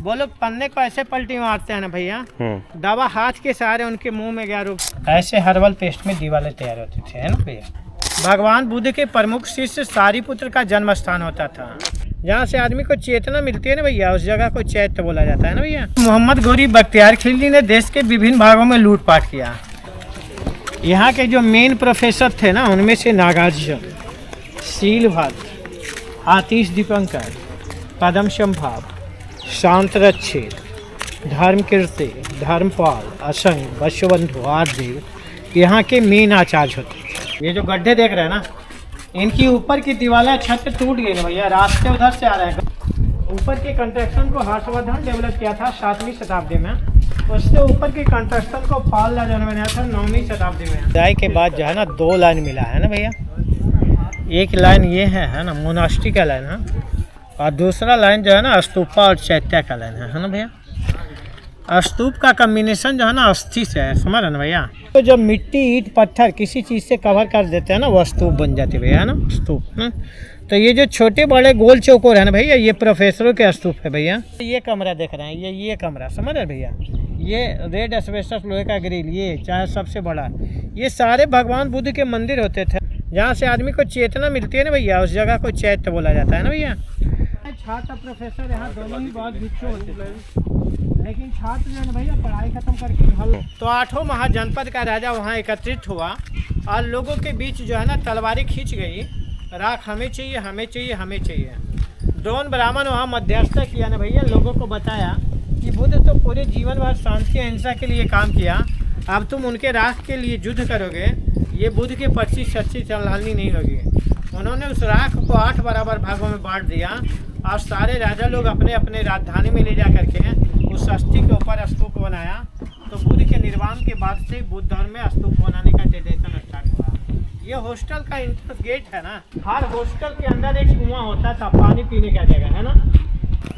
वो लोग पन्ने को ऐसे पलटी मारते हैं ना भैया, दवा हाथ के सहारे उनके मुंह में गया रुक, ऐसे हर्बल पेस्ट में दीवारें तैयार होती थी, है ना भैया। भगवान बुद्ध के प्रमुख शिष्य सारीपुत्र का जन्म स्थान होता था। जहाँ से आदमी को चेतना मिलती है ना भैया, उस जगह को चैत्य बोला जाता है ना भैया। मोहम्मद गोरी बख्तियार खिलजी ने देश के विभिन्न भागों में लूटपाट किया। यहाँ के जो मेन प्रोफेसर थे ना, उनमें से नागार्जुन, शीलभद्र, आतिश दीपंकर, पद्म संभाव, शांतरक्षित, धर्मकीर्ति, धर्मपाल, असंग, बसवंधु आदि यहाँ के मेन आचार्य होते थे। ये जो गड्ढे देख रहे हैं ना, इनकी ऊपर की दीवारें छत टूट गई ना भैया, रास्ते उधर से आ रहे हैं। ऊपर के कंस्ट्रक्शन को हर्षवर्धन डेवलप किया था 7वीं शताब्दी में। उससे ऊपर के कंस्ट्रक्शन को पाल राजा ने बनाया था 9वीं शताब्दी में। खुदाई के बाद जो है ना 2 लाइन मिला है ना भैया। एक लाइन ये है ना, मोनास्ट्री का लाइन है, और दूसरा लाइन जो है ना स्तूपा और चैत्य का लाइन है ना भैया। स्तूप का कम्बिनेशन जो है ना अस्थि से है, समझ रहे ना भैया। तो जब मिट्टी ईंट पत्थर किसी चीज़ से कवर कर देते हैं ना, वो स्तूप बन जाती है भैया, है ना स्तूप ना। तो ये जो छोटे बड़े गोल चौकोर है ना भैया, ये प्रोफेसरों के स्तूप है भैया। ये कमरा देख रहे हैं, ये कमरा समझ रहे भैया। ये रेड एस्बेस्टस लोहे का ग्रिल, ये चाहे सबसे बड़ा, ये सारे भगवान बुद्ध के मंदिर होते थे। जहाँ से आदमी को चेतना मिलती है ना भैया, उस जगह को चैत्य बोला जाता है ना भैया। छात्र प्रोफेसर यहाँ दोनों ही बहुत भिक्षु होते थे, लेकिन छात्र जो है ना भैया पढ़ाई खत्म करके हल। तो 8 महाजनपद का राजा वहाँ एकत्रित हुआ और लोगों के बीच जो है ना तलवारी खींच गई, राख हमें चाहिए, हमें चाहिए, हमें चाहिए। द्रोण ब्राह्मण वहाँ मध्यस्थता किया ना भैया, लोगों को बताया कि बुद्ध तो पूरे जीवन भर शांति अहिंसा के लिए काम किया, अब तुम उनके राख के लिए युद्ध करोगे, ये बुद्ध की पर्ची सच्ची चलानी नहीं होगी। उन्होंने उस राख को 8 बराबर भागों में बांट दिया और सारे राजा लोग अपने अपने राजधानी में ले जा करके उस अस्थि के ऊपर स्तूप बनाया। तो बुद्ध के निर्वाण के बाद से बुद्ध धर्म में स्तूप बनाने का ट्रेडिशन स्टार्ट हुआ। ये हॉस्टल का इंट्रेंस गेट है ना, हर हॉस्टल के अंदर एक कुआं होता था पानी पीने का जगह, है ना।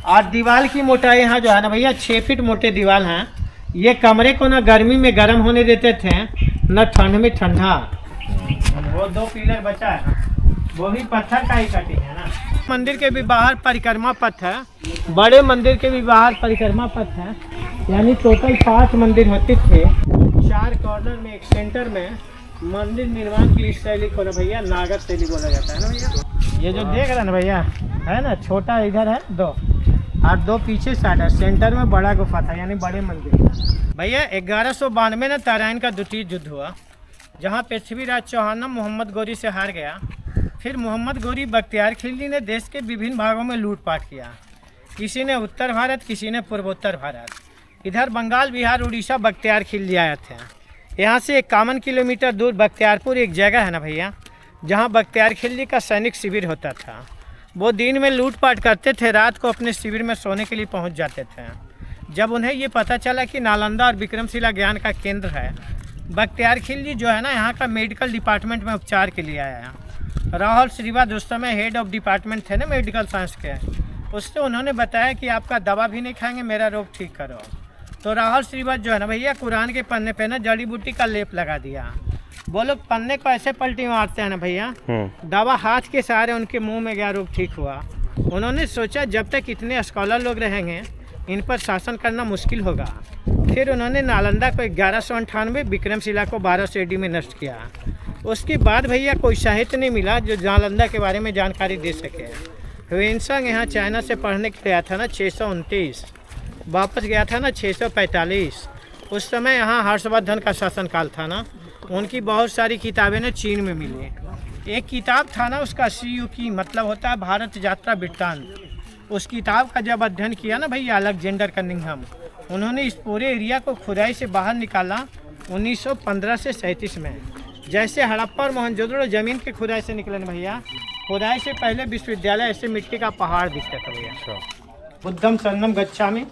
और दीवार की मोटाई यहाँ जो है ना भैया 6 फीट मोटे दीवार हैं। ये कमरे को ना गर्मी में गर्म होने देते थे, न ठंड में ठंडा। वो 2 पिलर बचा है, वो भी पत्थर का ही कटिंग है ना। मंदिर के भी बाहर परिक्रमा पथ है, बड़े मंदिर के भी बाहर परिक्रमा पथ है, यानी टोटल 5 मंदिर होते थे। 4 कॉर्नर में एक सेंटर में मंदिर निर्माण की इस शैली को ना भैया नागर शैली बोला जाता है ना भैया। ये जो देख रहे हैं ना भैया, है ना, छोटा इधर है 2 और 2 पीछे साइड है, सेंटर में बड़ा गुफा था, यानी बड़े मंदिर। भैया 1192 में ना तराइन का द्वितीय युद्ध हुआ, जहाँ पृथ्वीराज चौहान मोहम्मद गोरी से हार गया। फिर मोहम्मद गोरी बख्तियार खिलजी ने देश के विभिन्न भागों में लूटपाट किया। किसी ने उत्तर भारत, किसी ने पूर्वोत्तर भारत। इधर बंगाल, बिहार, उड़ीसा बख्तियार खिलजी आए थे। यहाँ से 51 किलोमीटर दूर बख्तियारपुर एक जगह है ना भैया, जहाँ बख्तियार खिलजी का सैनिक शिविर होता था। वो दिन में लूटपाट करते थे, रात को अपने शिविर में सोने के लिए पहुँच जाते थे। जब उन्हें ये पता चला कि नालंदा और विक्रमशिला ज्ञान का केंद्र है, बख्तियार खिलजी जो है ना यहाँ का मेडिकल डिपार्टमेंट में उपचार के लिए आया। राहुल श्रीवाद उस समय हेड ऑफ डिपार्टमेंट थे ना मेडिकल साइंस के, उससे उन्होंने बताया कि आपका दवा भी नहीं खाएंगे, मेरा रोग ठीक करो। तो राहुल श्रीवाद जो है ना भैया कुरान के पन्ने पे ना जड़ी बूटी का लेप लगा दिया। वो लोग पन्ने को ऐसे पलटी मारते हैं ना भैया, दवा हाथ के सहारे उनके मुंह में गया, रोग ठीक हुआ। उन्होंने सोचा जब तक इतने स्कॉलर लोग रहेंगे इन पर शासन करना मुश्किल होगा। फिर उन्होंने नालंदा को 1198, विक्रमशिला को 1200 AD में नष्ट किया। उसके बाद भैया कोई साहित्य नहीं मिला जो नालंदा के बारे में जानकारी दे सके। ह्वेनसांग यहाँ चाइना से पढ़ने के लिए आया था ना 629, वापस गया था ना 645। उस समय यहाँ हर्षवर्धन का शासनकाल था ना, उनकी बहुत सारी किताबें ना चीन में मिली। एक किताब था ना उसका CU की मतलब होता है भारत यात्रा वृत्तांत। उस किताब का जब अध्ययन किया ना भैया अलेक्जेंडर कनिंघम, उन्होंने इस पूरे एरिया को खुदाई से बाहर निकाला 1915 से 37 में। जैसे हड़प्पा और मोहनजोदड़ो जमीन के खुदाई से निकले ना भैया, खुदाई से पहले विश्वविद्यालय ऐसे मिट्टी का पहाड़ दिखता था भैया। बुद्धम शरणम गच्छामि,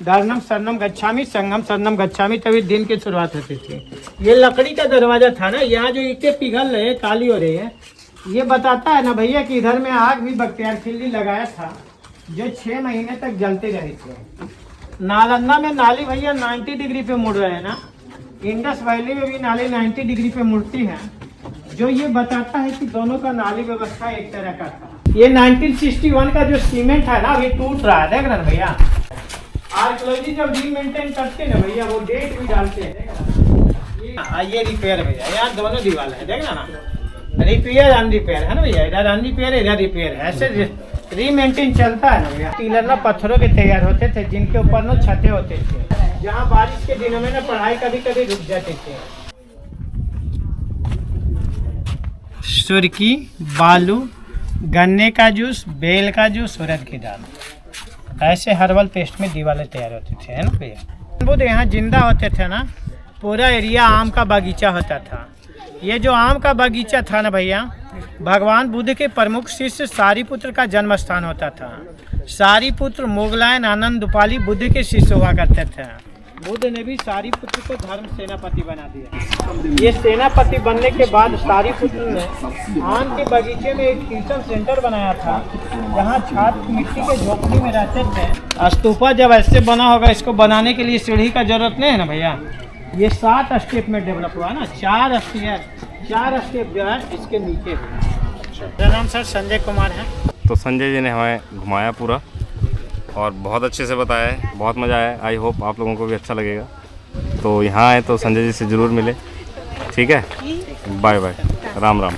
धर्मम शरणम गच्छामि, संगम शरणम गच्छामि, तभी दिन की शुरुआत होती थी। ये लकड़ी का दरवाजा था ना, यहाँ जो ईंटें पिघल रहे हैं, काली हो रही है, ये बताता है ना भैया कि इधर में आग भी बख्तियार खिलजी लगाया था, जो 6 महीने तक जलती रही थी। नालंदा में नाली भैया 90 डिग्री पे मुड़ रहे हैं ना, इंडस वैली में भी नाली 90 डिग्री पे मुड़ती है, जो ये बताता है कि दोनों का नाली व्यवस्था एक तरह का था। ये 1961 का जो सीमेंट है ना, ये टूट रहा है, देख रहे हैं भैया, आर्कियोलॉजी जब रीमेंटेन करते ना भैया, वो डेट भी डालते हैं। ये रिपेयर भैया, यहाँ दोनों दीवार है, देखना ना, रिपेयर अनरिपेयर है ना भैया, इधर अनरिपेयर इधर रिपेयर है, ऐसे रीमेंटेन चलता है ना भैया। पिलर ना पत्थरों के तैयार होते थे, जिनके ऊपर ना छतें होते थे, जहाँ बारिश के दिनों में ना पढ़ाई कभी कभी रुक जाते थे। सुरकी, बालू, गन्ने का जूस, बेल का जूस, उड़द की दाल, ऐसे हर्बल पेस्ट में दीवारें तैयार होती थी, है ना भैया। बुद्ध यहाँ जिंदा होते थे ना, पूरा एरिया आम का बगीचा होता था। ये जो आम का बगीचा था ना भैया, भगवान बुद्ध के प्रमुख शिष्य सारीपुत्र का जन्म स्थान होता था। सारीपुत्र मोगलायन आनंदपाली बुद्ध के शिष्य हुआ करते थे। बुद्ध ने भी सारीपुत्र को धर्म सेनापति बना दिया। ये सेनापति बनने के बाद सारीपुत्र ने आम के बगीचे में एक ट्यूशन सेंटर बनाया था, जहाँ छात्र मिट्टी के झोपड़ी में रहते थे। स्तूपा जब ऐसे बना होगा, इसको बनाने के लिए सीढ़ी का जरूरत नहीं है ना भैया। ये 7 स्टेप में डेवलप हुआ ना, 4 स्टेप जो है इसके नीचे। मेरा नाम सर संजय कुमार है। तो संजय जी ने हमें घुमाया पूरा और बहुत अच्छे से बताया है, बहुत मज़ा आया। आई होप आप लोगों को भी अच्छा लगेगा। तो यहाँ आए तो संजय जी से ज़रूर मिले। ठीक है, बाय बाय, राम राम।